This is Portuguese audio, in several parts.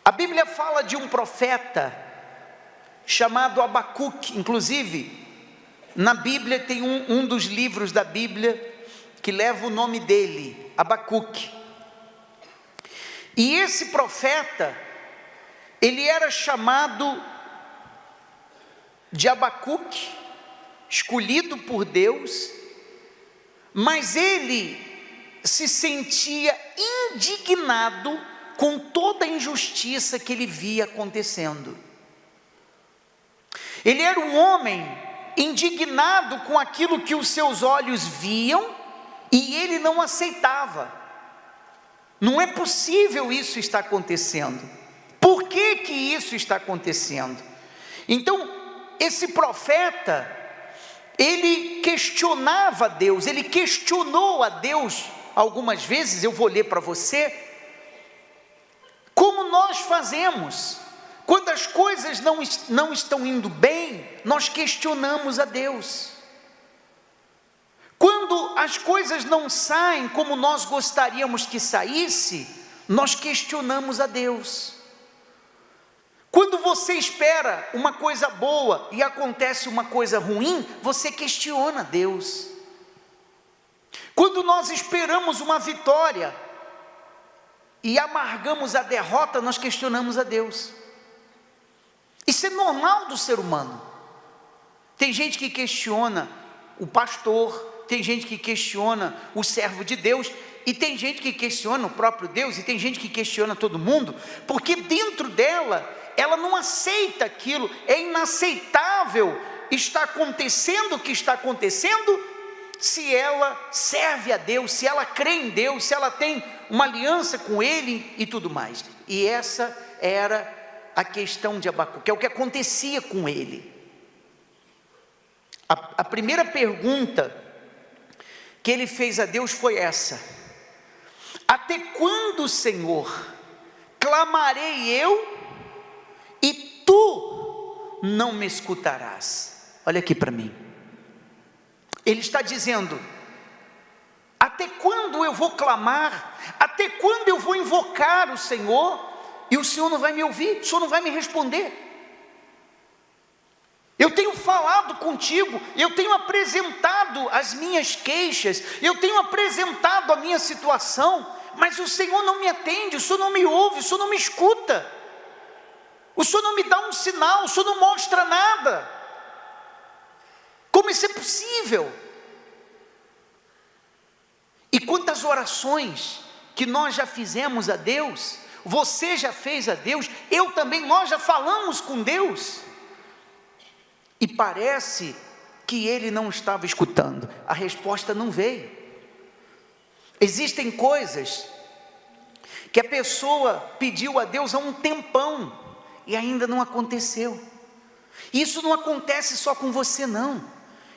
A Bíblia fala de um profeta chamado Abacuque. Inclusive, na Bíblia tem um dos livros da Bíblia que leva o nome dele, Abacuque. E esse profeta, ele era chamado de Abacuque, escolhido por Deus, mas ele se sentia indignado com toda a injustiça que ele via acontecendo. Ele era um homem indignado com aquilo que os seus olhos viam e ele não aceitava. Não é possível isso estar acontecendo. Por que que isso está acontecendo? Então, esse profeta, ele questionava Deus, ele questionou a Deus algumas vezes. Eu vou ler para você. Como nós fazemos? Quando as coisas não estão indo bem, nós questionamos a Deus. Quando as coisas não saem como nós gostaríamos que saísse, nós questionamos a Deus. Quando você espera uma coisa boa e acontece uma coisa ruim, você questiona Deus. Quando nós esperamos uma vitória e amargamos a derrota, nós questionamos a Deus. Isso é normal do ser humano. Tem gente que questiona o pastor, tem gente que questiona o servo de Deus, e tem gente que questiona o próprio Deus, e tem gente que questiona todo mundo, porque dentro dela, ela não aceita aquilo. É inaceitável estar acontecendo o que está acontecendo, se ela serve a Deus, se ela crê em Deus, se ela tem uma aliança com Ele e tudo mais. E essa era a questão de Abacuque, é o que acontecia com ele. A primeira pergunta que ele fez a Deus foi essa: até quando, Senhor, clamarei eu e tu não me escutarás? Olha aqui para mim. Ele está dizendo: até quando eu vou clamar? Até quando eu vou invocar o Senhor e o Senhor não vai me ouvir? O Senhor não vai me responder? Eu tenho falado contigo, eu tenho apresentado as minhas queixas, eu tenho apresentado a minha situação, mas o Senhor não me atende, o Senhor não me ouve, o Senhor não me escuta, o Senhor não me dá um sinal, o Senhor não mostra nada. Como isso é possível? E quantas orações que nós já fizemos a Deus, você já fez a Deus, eu também, nós já falamos com Deus, e parece que Ele não estava escutando, a resposta não veio. Existem coisas que a pessoa pediu a Deus há um tempão, e ainda não aconteceu. Isso não acontece só com você não,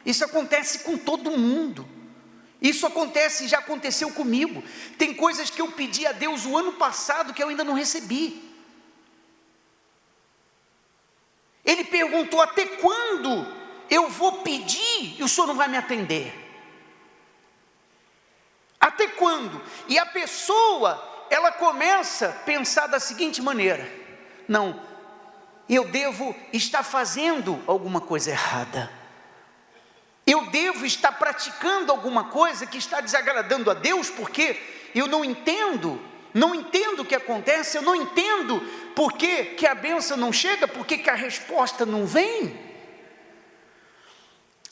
isso acontece com todo mundo. Isso acontece, já aconteceu comigo. Tem coisas que eu pedi a Deus o ano passado que eu ainda não recebi. Ele perguntou: até quando eu vou pedir e o Senhor não vai me atender? Até quando? E a pessoa, ela começa a pensar da seguinte maneira: não, eu devo estar fazendo alguma coisa errada. Eu devo estar praticando alguma coisa que está desagradando a Deus, porque eu não entendo o que acontece, eu não entendo por que a bênção não chega, por que a resposta não vem.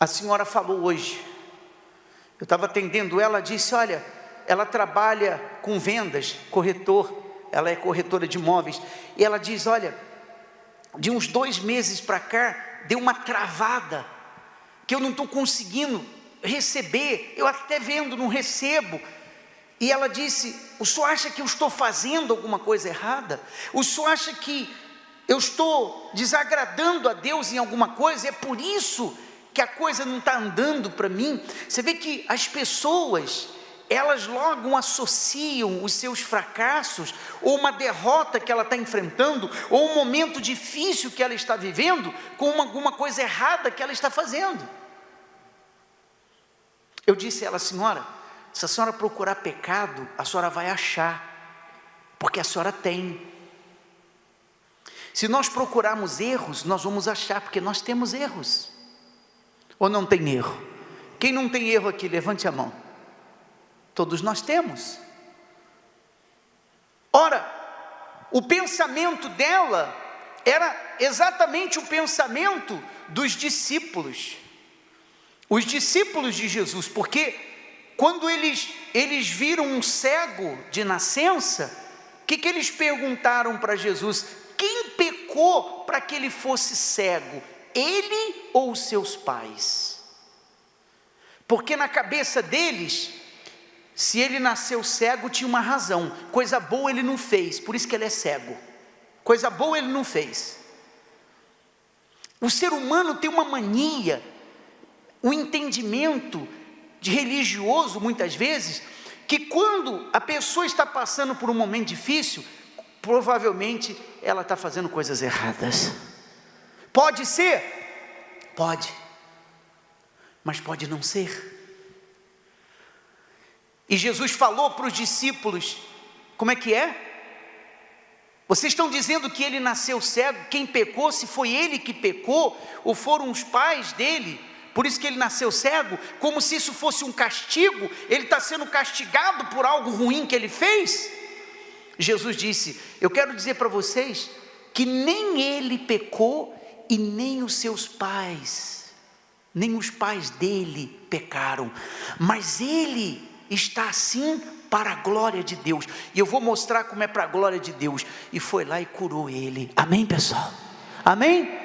A senhora falou hoje, eu estava atendendo ela, disse: olha, ela trabalha com vendas, ela é corretora de imóveis, e ela diz: olha, de uns 2 meses para cá, deu uma travada, que eu não estou conseguindo receber, eu até vendo, não recebo. E ela disse: o senhor acha que eu estou fazendo alguma coisa errada? O senhor acha que eu estou desagradando a Deus em alguma coisa? É por isso que a coisa não está andando para mim? Você vê que as pessoas, elas logo associam os seus fracassos, ou uma derrota que ela está enfrentando, ou um momento difícil que ela está vivendo, com alguma coisa errada que ela está fazendo. Eu disse a ela: senhora, se a senhora procurar pecado, a senhora vai achar, porque a senhora tem. Se nós procurarmos erros, nós vamos achar, porque nós temos erros. Ou não tem erro? Quem não tem erro aqui, levante a mão. Todos nós temos. Ora, o pensamento dela era exatamente o pensamento dos discípulos. Os discípulos de Jesus, porque quando eles viram um cego de nascença, o que eles perguntaram para Jesus? Quem pecou para que ele fosse cego? Ele ou os seus pais? Porque na cabeça deles, se ele nasceu cego, tinha uma razão. Coisa boa ele não fez, por isso que ele é cego. Coisa boa ele não fez. O ser humano tem uma mania, um entendimento de religioso, muitas vezes, que quando a pessoa está passando por um momento difícil, provavelmente ela está fazendo coisas erradas. Pode ser? Pode. Mas pode não ser. E Jesus falou para os discípulos, como é que é? Vocês estão dizendo que ele nasceu cego, quem pecou, se foi ele que pecou, ou foram os pais dele, por isso que ele nasceu cego, como se isso fosse um castigo, ele está sendo castigado por algo ruim que ele fez? Jesus disse, eu quero dizer para vocês, que nem ele pecou, e nem os seus pais, nem os pais dele pecaram, mas ele está assim para a glória de Deus, e eu vou mostrar como é para a glória de Deus, e foi lá e curou ele, amém pessoal? Amém?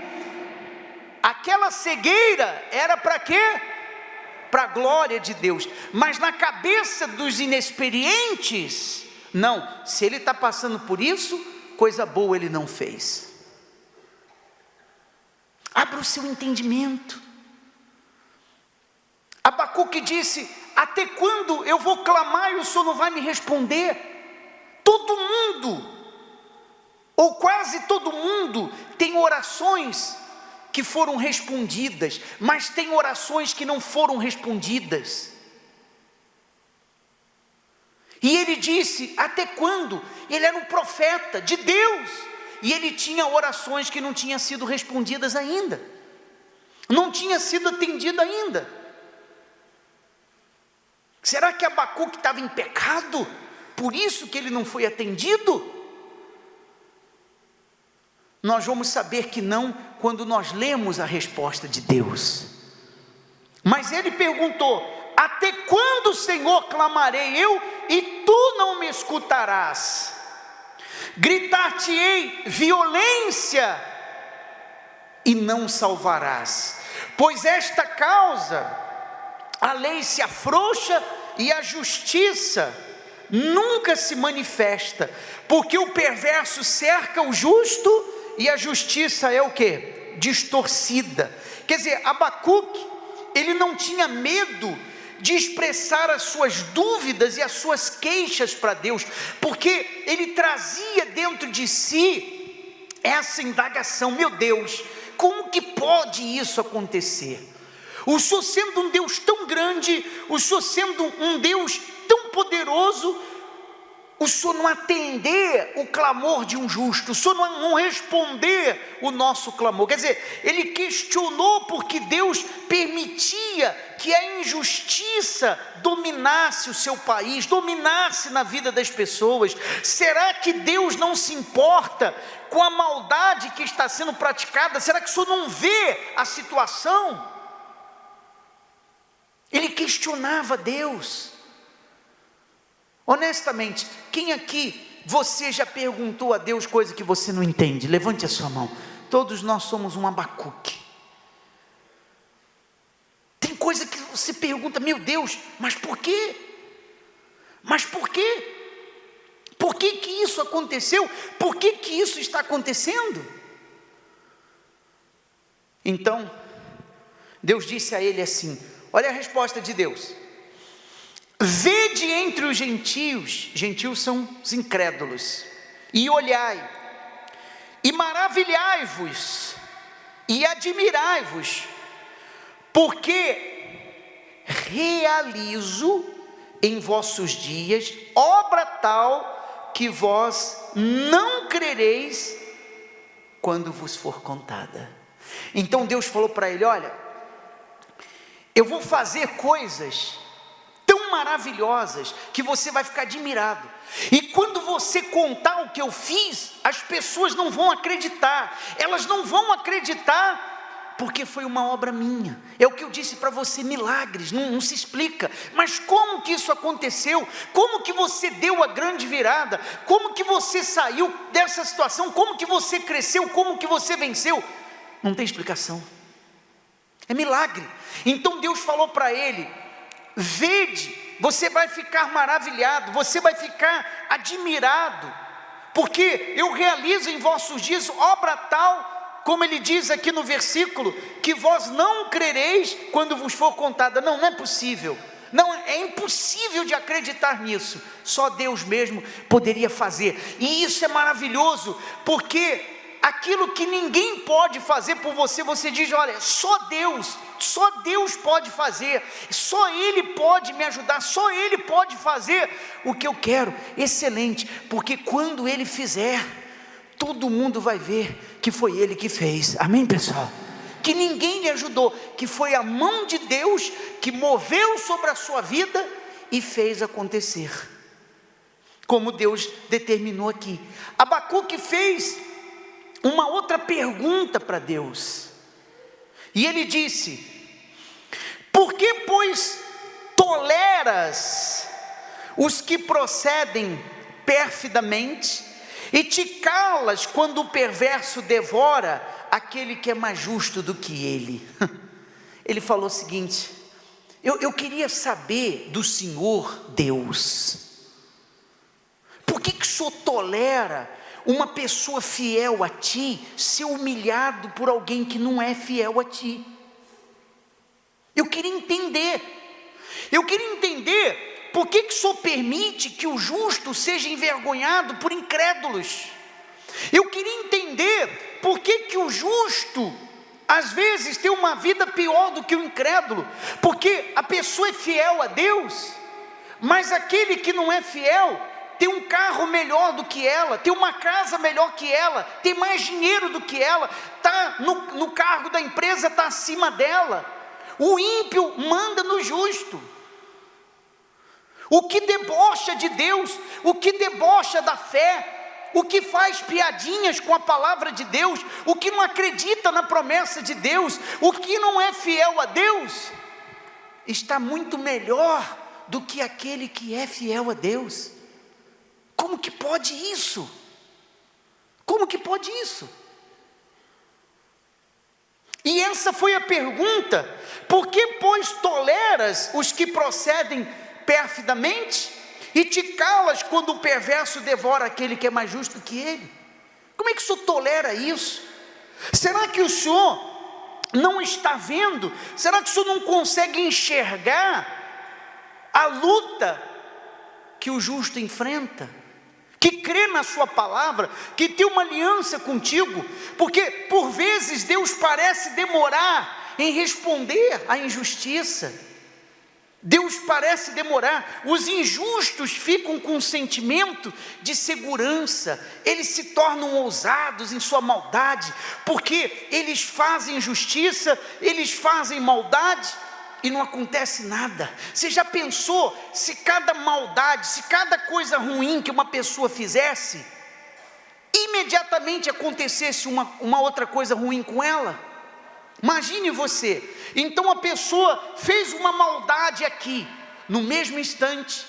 Aquela cegueira era para quê? Para a glória de Deus, mas na cabeça dos inexperientes, não, se ele está passando por isso, coisa boa ele não fez. Abra o seu entendimento. Abacuque disse, até quando eu vou clamar e o Senhor não vai me responder? Todo mundo, ou quase todo mundo, tem orações que foram respondidas, mas tem orações que não foram respondidas. E ele disse, até quando? Ele era um profeta de Deus, e ele tinha orações que não tinham sido respondidas ainda, não tinha sido atendido ainda. Será que Abacuque estava em pecado? Por isso que ele não foi atendido? Nós vamos saber que não, quando nós lemos a resposta de Deus. Mas ele perguntou, até quando, Senhor, clamarei eu, e tu não me escutarás? Gritar-te-ei violência, e não salvarás. Pois esta causa, a lei se afrouxa, e a justiça nunca se manifesta, porque o perverso cerca o justo, e a justiça é o quê? Distorcida. Quer dizer, Abacuque, ele não tinha medo de expressar as suas dúvidas e as suas queixas para Deus, porque ele trazia dentro de si essa indagação, meu Deus, como que pode isso acontecer? O Senhor sendo um Deus tão grande, o Senhor sendo um Deus tão poderoso, o Senhor não atender o clamor de um justo, o Senhor não responder o nosso clamor. Quer dizer, ele questionou porque Deus permitia que a injustiça dominasse o seu país, dominasse na vida das pessoas. Será que Deus não se importa com a maldade que está sendo praticada? Será que o Senhor não vê a situação? Ele questionava Deus. Honestamente, quem aqui, você já perguntou a Deus coisa que você não entende? Levante a sua mão. Todos nós somos um Abacuque. Tem coisa que você pergunta, meu Deus, mas por quê? Mas por quê? Por que que isso aconteceu? Por que que isso está acontecendo? Então, Deus disse a ele assim, olha a resposta de Deus. Vede entre os gentios, gentios são os incrédulos, e olhai, e maravilhai-vos, e admirai-vos, porque realizo em vossos dias obra tal que vós não crereis quando vos for contada. Então Deus falou para ele: olha, eu vou fazer coisas tão maravilhosas que você vai ficar admirado. E quando você contar o que eu fiz, as pessoas não vão acreditar. Elas não vão acreditar porque foi uma obra minha. É o que eu disse para você, milagres, não se explica. Mas como que isso aconteceu? Como que você deu a grande virada? Como que você saiu dessa situação? Como que você cresceu? Como que você venceu? Não tem explicação. É milagre. Então Deus falou para ele: vede, você vai ficar maravilhado, você vai ficar admirado, porque eu realizo em vossos dias obra tal, como ele diz aqui no versículo, que vós não crereis quando vos for contada. Não é possível. Não, é impossível de acreditar nisso. Só Deus mesmo poderia fazer. E isso é maravilhoso, porque aquilo que ninguém pode fazer por você, você diz: olha, só Deus pode fazer, só Ele pode me ajudar, só Ele pode fazer o que eu quero. Excelente, porque quando Ele fizer, todo mundo vai ver que foi Ele que fez. Amém, pessoal? Que ninguém lhe ajudou, que foi a mão de Deus que moveu sobre a sua vida e fez acontecer, como Deus determinou aqui. Abacuque fez uma outra pergunta para Deus, e ele disse: por que, pois, toleras os que procedem perfidamente, e te calas quando o perverso devora aquele que é mais justo do que ele? Ele falou o seguinte: eu queria saber do Senhor Deus, por que o Senhor tolera uma pessoa fiel a ti ser humilhado por alguém que não é fiel a ti? Eu queria entender por que o Senhor permite que o justo seja envergonhado por incrédulos. Eu queria entender por que o justo às vezes tem uma vida pior do que o incrédulo, porque a pessoa é fiel a Deus, mas aquele que não é fiel tem um carro melhor do que ela, tem uma casa melhor que ela, tem mais dinheiro do que ela, está no cargo da empresa, está acima dela. O ímpio manda no justo. O que debocha de Deus, o que debocha da fé, o que faz piadinhas com a palavra de Deus, o que não acredita na promessa de Deus, o que não é fiel a Deus, está muito melhor do que aquele que é fiel a Deus. Como que pode isso? Como que pode isso? E essa foi a pergunta: por que, pois, toleras os que procedem perfidamente, e te calas quando o perverso devora aquele que é mais justo que ele? Como é que o Senhor tolera isso? Será que o Senhor não está vendo? Será que o Senhor não consegue enxergar a luta que o justo enfrenta, que crê na sua palavra, que tem uma aliança contigo? Porque por vezes Deus parece demorar em responder à injustiça. Deus parece demorar. Os injustos ficam com um sentimento de segurança, eles se tornam ousados em sua maldade, porque eles fazem injustiça, eles fazem maldade e não acontece nada. Você já pensou se cada maldade, se cada coisa ruim que uma pessoa fizesse, imediatamente acontecesse uma outra coisa ruim com ela? Imagine você, então a pessoa fez uma maldade aqui, no mesmo instante,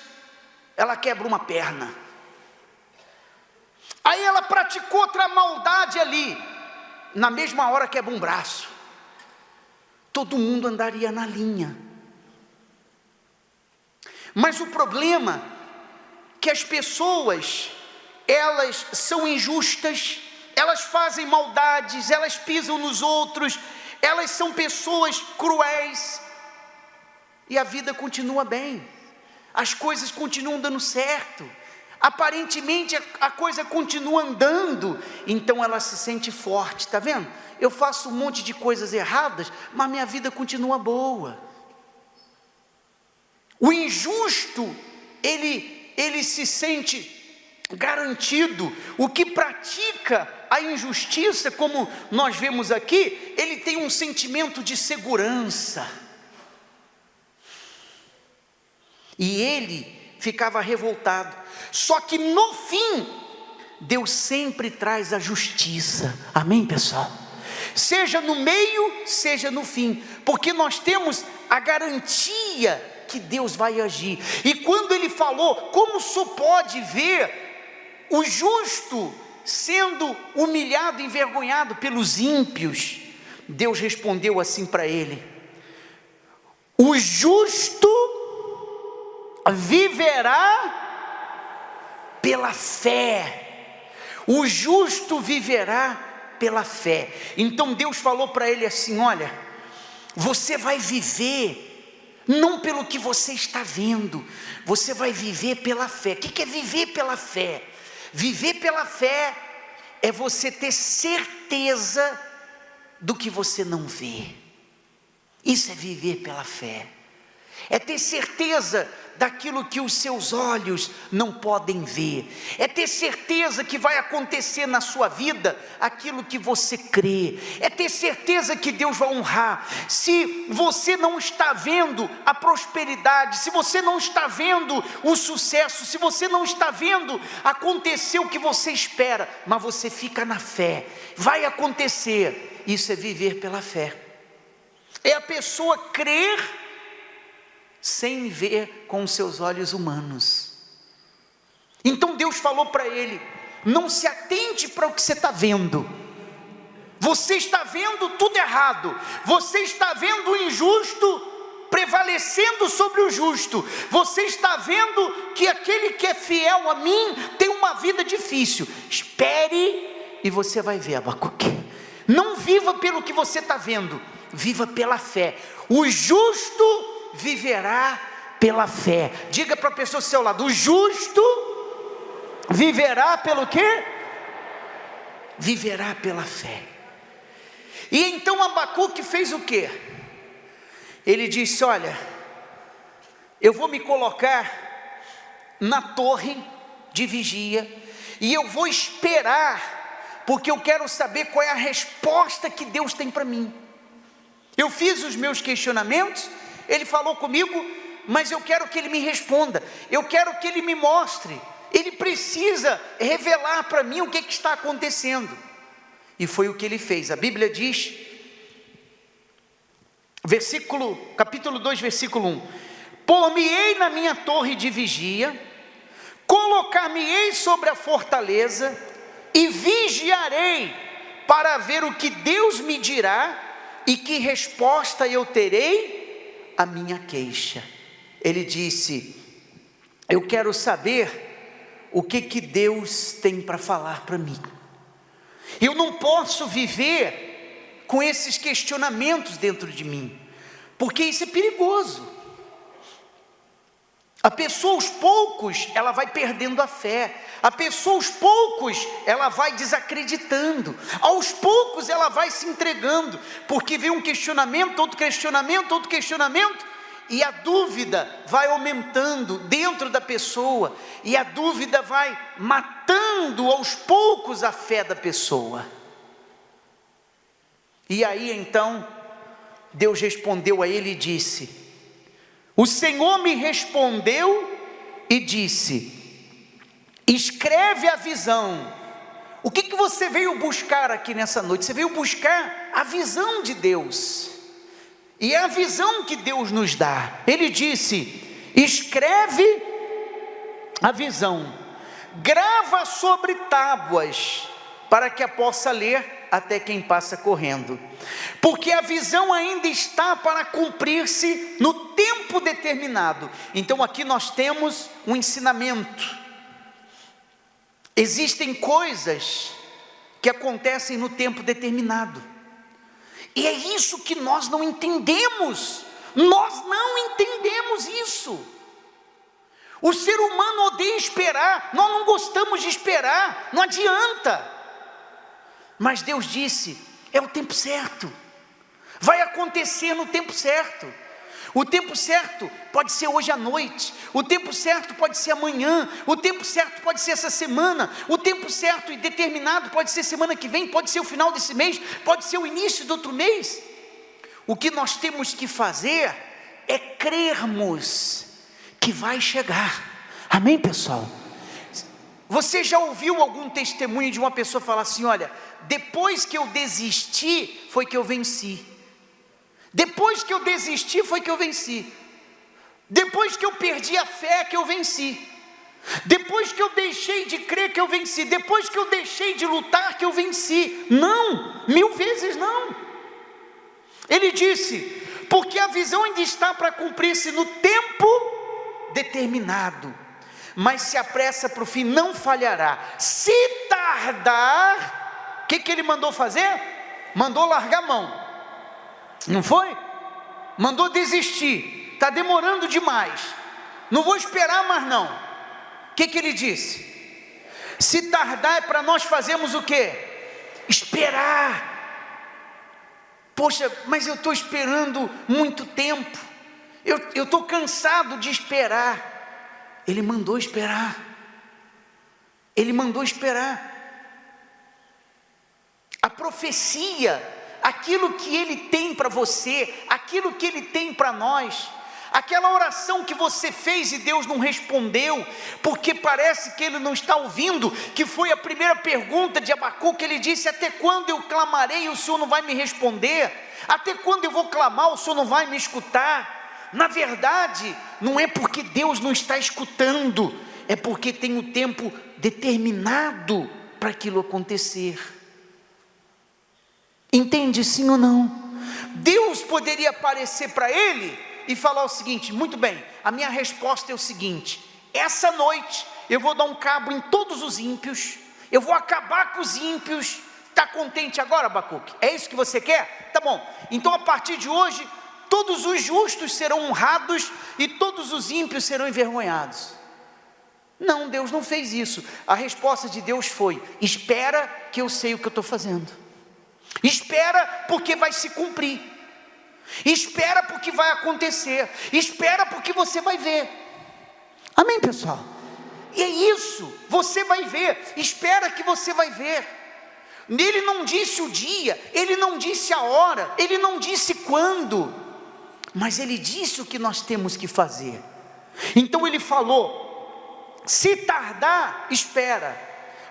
ela quebra uma perna. Aí ela praticou outra maldade ali, na mesma hora quebra um braço. Todo mundo andaria na linha. Mas o problema é que as pessoas, elas são injustas, elas fazem maldades, elas pisam nos outros, elas são pessoas cruéis, e a vida continua bem, as coisas continuam dando certo, aparentemente a coisa continua andando, então ela se sente forte. Está vendo? Eu faço um monte de coisas erradas, mas minha vida continua boa. O injusto, ele se sente garantido. O que pratica a injustiça, como nós vemos aqui, ele tem um sentimento de segurança. E ele ficava revoltado. Só que no fim, Deus sempre traz a justiça. Amém, pessoal? Seja no meio, seja no fim, porque nós temos a garantia que Deus vai agir. E quando ele falou, como só pode ver o justo sendo humilhado, envergonhado pelos ímpios, Deus respondeu assim para ele: o justo viverá pela fé. O justo viverá pela fé. Então Deus falou para ele assim: olha, você vai viver não pelo que você está vendo, você vai viver pela fé. O que é viver pela fé? Viver pela fé é você ter certeza do que você não vê. Isso é viver pela fé. É ter certeza daquilo que os seus olhos não podem ver. É ter certeza que vai acontecer na sua vida aquilo que você crê. É ter certeza que Deus vai honrar. Se você não está vendo a prosperidade, se você não está vendo o sucesso, se você não está vendo acontecer o que você espera, mas você fica na fé, vai acontecer. Isso é viver pela fé. É a pessoa crer sem ver com os seus olhos humanos. Então Deus falou para ele: não se atente para o que você está vendo. Você está vendo tudo errado. Você está vendo o injusto prevalecendo sobre o justo. Você está vendo que aquele que é fiel a mim tem uma vida difícil. Espere e você vai ver, Abacuque. Não viva pelo que você está vendo, viva pela fé. O justo viverá pela fé. Diga para a pessoa ao seu lado: o justo viverá pelo quê? Viverá pela fé. E então Abacuque fez o quê? Ele disse: olha, eu vou me colocar na torre de vigia e eu vou esperar, porque eu quero saber qual é a resposta que Deus tem para mim. Eu fiz os meus questionamentos, ele falou comigo, mas eu quero que ele me responda, eu quero que ele me mostre, ele precisa revelar para mim o que está acontecendo. E foi o que ele fez. A Bíblia diz, capítulo 2, versículo 1: por-me-ei na minha torre de vigia, colocar-me-ei sobre a fortaleza, e vigiarei para ver o que Deus me dirá, e que resposta eu terei a minha queixa. Ele disse: eu quero saber o que Deus tem para falar para mim. Eu não posso viver com esses questionamentos dentro de mim, porque isso é perigoso. A pessoa aos poucos, ela vai perdendo a fé. A pessoa aos poucos, ela vai desacreditando. Aos poucos ela vai se entregando, porque vem um questionamento, outro questionamento, outro questionamento, e a dúvida vai aumentando dentro da pessoa, e a dúvida vai matando aos poucos a fé da pessoa. E aí então, Deus respondeu a ele e disse: o Senhor me respondeu e disse: escreve a visão. O que você veio buscar aqui nessa noite? Você veio buscar a visão de Deus, e é a visão que Deus nos dá. Ele disse: escreve a visão, grava sobre tábuas, para que a possa ler até quem passa correndo, porque a visão ainda está para cumprir-se no tempo determinado. Então aqui nós temos um ensinamento. Existem coisas que acontecem no tempo determinado, e é isso que nós não entendemos. Nós não entendemos isso. O ser humano odeia esperar, nós não gostamos de esperar, não adianta. Mas Deus disse: é o tempo certo, vai acontecer no tempo certo. O tempo certo pode ser hoje à noite, o tempo certo pode ser amanhã, o tempo certo pode ser essa semana, o tempo certo e determinado pode ser semana que vem, pode ser o final desse mês, pode ser o início do outro mês. O que nós temos que fazer é crermos que vai chegar. Amém, pessoal? Você já ouviu algum testemunho de uma pessoa falar assim: olha, depois que eu desisti, foi que eu venci. Depois que eu desisti, foi que eu venci. Depois que eu perdi a fé, que eu venci. Depois que eu deixei de crer, que eu venci. Depois que eu deixei de lutar, que eu venci. Não, 1000 vezes não. Ele disse: porque a visão ainda está para cumprir-se no tempo determinado, mas se apressa para o fim, não falhará. Se tardar, o que ele mandou fazer? Mandou largar a mão, não foi? Mandou desistir, está demorando demais, não vou esperar mais não. O que ele disse? Se tardar é para nós fazermos o quê? Esperar. Poxa, mas eu estou esperando muito tempo, eu estou cansado de esperar. Ele mandou esperar, ele mandou esperar. A profecia, aquilo que ele tem para você, aquilo que ele tem para nós, aquela oração que você fez e Deus não respondeu, porque parece que ele não está ouvindo, que foi a primeira pergunta de Abacuque. Ele disse: até quando eu clamarei e o Senhor não vai me responder? Até quando eu vou clamar, o Senhor não vai me escutar? Na verdade, não é porque Deus não está escutando, é porque tem o tempo determinado para aquilo acontecer. Entende, sim ou não? Deus poderia aparecer para ele e falar o seguinte: muito bem, a minha resposta é o seguinte: essa noite eu vou dar um cabo em todos os ímpios, eu vou acabar com os ímpios. Está contente agora, Abacuque? É isso que você quer? Tá bom, então a partir de hoje todos os justos serão honrados e todos os ímpios serão envergonhados. Não, Deus não fez isso. A resposta de Deus foi: espera que eu sei o que eu estou fazendo. Espera porque vai se cumprir. Espera porque vai acontecer. Espera porque você vai ver. Amém, pessoal? E é isso, você vai ver. Espera que você vai ver. Ele não disse o dia, ele não disse a hora, ele não disse quando, mas ele disse o que nós temos que fazer. Então ele falou: se tardar, espera,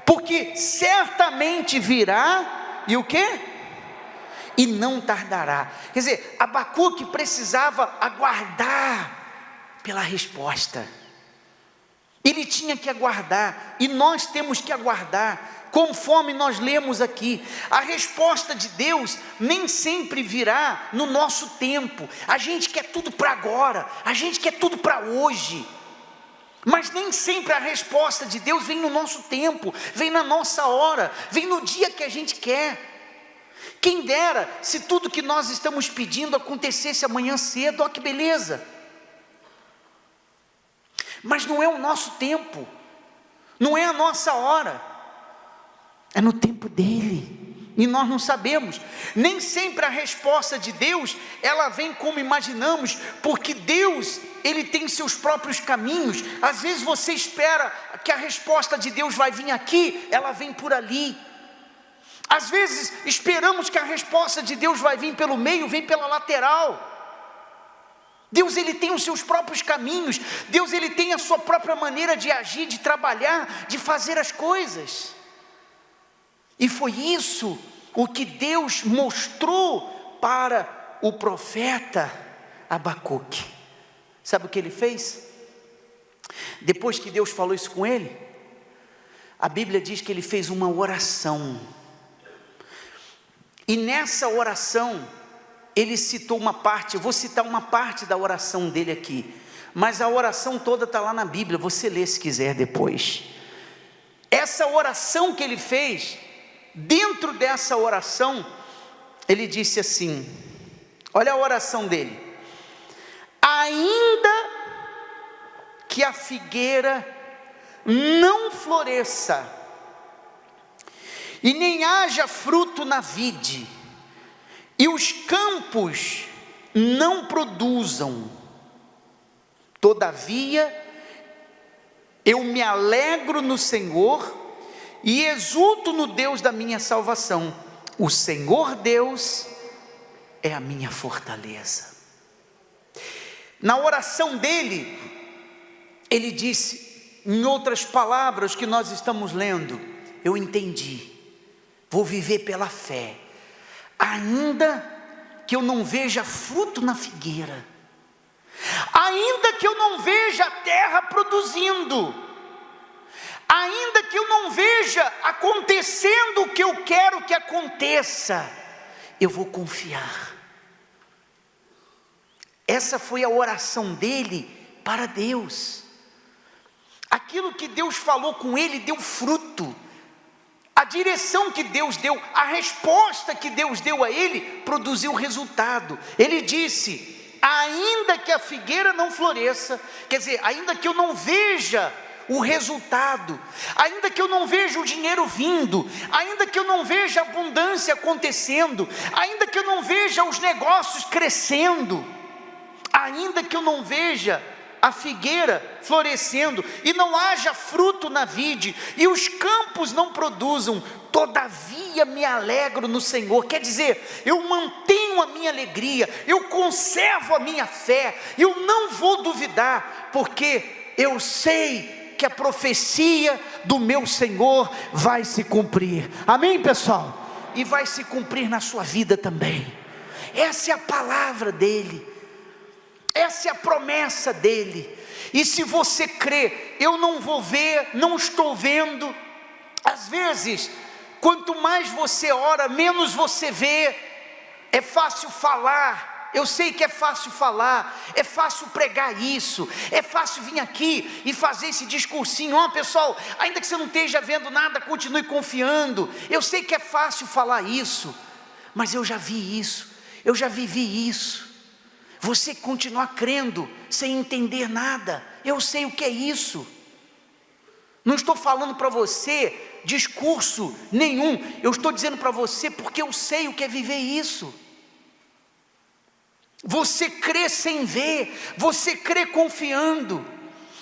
porque certamente virá, e o quê? E não tardará. Quer dizer, Abacuque precisava aguardar pela resposta. Ele tinha que aguardar, e nós temos que aguardar. Conforme nós lemos aqui, a resposta de Deus nem sempre virá no nosso tempo. A gente quer tudo para agora, a gente quer tudo para hoje, mas nem sempre a resposta de Deus vem no nosso tempo, vem na nossa hora, vem no dia que a gente quer. Quem dera se tudo que nós estamos pedindo acontecesse amanhã cedo, ó que beleza. Mas não é o nosso tempo, não é a nossa hora, é no tempo dele, e nós não sabemos. Nem sempre a resposta de Deus, ela vem como imaginamos, porque Deus, ele tem seus próprios caminhos. Às vezes você espera que a resposta de Deus vai vir aqui, ela vem por ali. Às vezes esperamos que a resposta de Deus vai vir pelo meio, vem pela lateral. Deus, ele tem os seus próprios caminhos. Deus, ele tem a sua própria maneira de agir, de trabalhar, de fazer as coisas. E foi isso o que Deus mostrou para o profeta Abacuque. Sabe o que ele fez? Depois que Deus falou isso com ele, a Bíblia diz que ele fez uma oração. E nessa oração, ele citou uma parte. Eu vou citar uma parte da oração dele aqui, mas a oração toda está lá na Bíblia, você lê se quiser depois. Essa oração que ele fez, dentro dessa oração, ele disse assim, olha a oração dele: ainda que a figueira não floresça, e nem haja fruto na vide, e os campos não produzam. Todavia, eu me alegro no Senhor e exulto no Deus da minha salvação. O Senhor Deus é a minha fortaleza. Na oração dele, ele disse, em outras palavras que nós estamos lendo, eu entendi, vou viver pela fé, ainda que eu não veja fruto na figueira, ainda que eu não veja a terra produzindo, ainda que eu não veja acontecendo o que eu quero que aconteça, eu vou confiar. Essa foi a oração dele para Deus. Aquilo que Deus falou com ele deu fruto. A direção que Deus deu, a resposta que Deus deu a ele, produziu resultado. Ele disse, ainda que a figueira não floresça, quer dizer, ainda que eu não veja o resultado, ainda que eu não veja o dinheiro vindo, ainda que eu não veja a abundância acontecendo, ainda que eu não veja os negócios crescendo, ainda que eu não veja a figueira florescendo, e não haja fruto na vide, e os campos não produzam, todavia me alegro no Senhor. Quer dizer, eu mantenho a minha alegria, eu conservo a minha fé, eu não vou duvidar, porque eu sei que a profecia do meu Senhor vai se cumprir. Amém, pessoal? E vai se cumprir na sua vida também. Essa é a palavra dele. Essa é a promessa dele. E se você crê, eu não vou ver, não estou vendo. Às vezes, quanto mais você ora, menos você vê. É fácil falar, eu sei que é fácil falar, é fácil pregar isso, é fácil vir aqui e fazer esse discursinho. Ó, pessoal, ainda que você não esteja vendo nada, continue confiando. Eu sei que é fácil falar isso, mas eu já vi isso, eu já vivi isso. Você continuar crendo sem entender nada, eu sei o que é isso. Não estou falando para você discurso nenhum, eu estou dizendo para você porque eu sei o que é viver isso. Você crê sem ver, você crê confiando,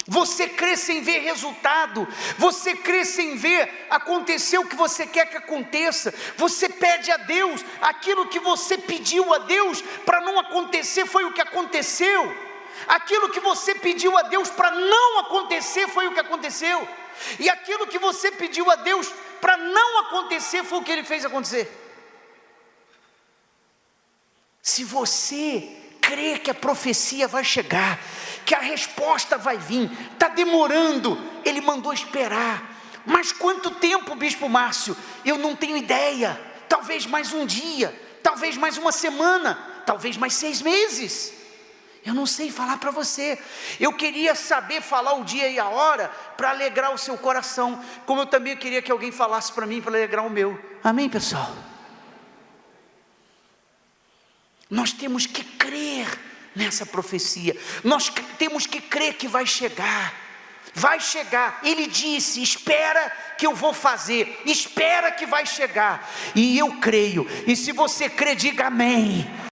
você crê sem ver resultado, você crê sem ver acontecer o que você quer que aconteça. Você pede a Deus, aquilo que você pediu a Deus para não acontecer foi o que aconteceu. Aquilo que você pediu a Deus para não acontecer foi o que aconteceu. E aquilo que você pediu a Deus para não acontecer foi o que Ele fez acontecer. Se você crê que a profecia vai chegar, que a resposta vai vir, está demorando, Ele mandou esperar. Mas quanto tempo, Bispo Márcio? Eu não tenho ideia. Talvez mais um dia, talvez mais uma semana, talvez mais 6 meses. Eu não sei falar para você. Eu queria saber falar o dia e a hora para alegrar o seu coração, como eu também queria que alguém falasse para mim para alegrar o meu. Amém, pessoal? Nós temos que crer nessa profecia, nós temos que crer que vai chegar, Ele disse, espera que eu vou fazer, espera que vai chegar, e eu creio, e se você crê, diga amém.